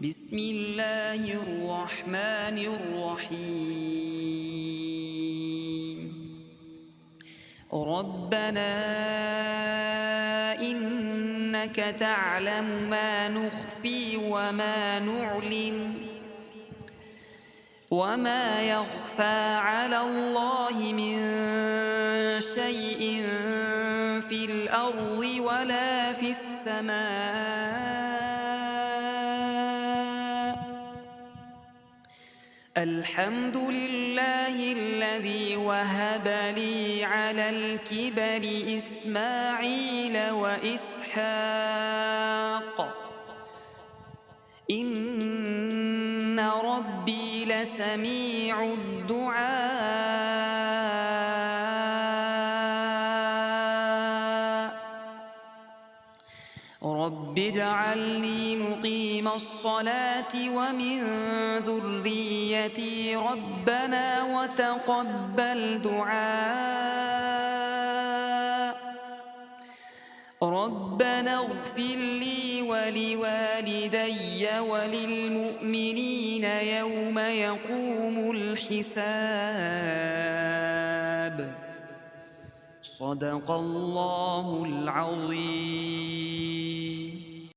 بسم الله الرحمن الرحيم. ربنا إنك تعلم ما نخفي وما نعلن وما يخفى على الله من شيء في الأرض ولا في السماء. الحمد لله الذي وهب لي على الكبر إسماعيل وإسحاق إن ربي لسميع الدعاء. رب اجعلني مقيم الصلاة ومن ذريتي ربنا وتقبل دعاء. ربنا اغفر لي ولوالدي وللمؤمنين يوم يقوم الحساب. صدق الله العظيم.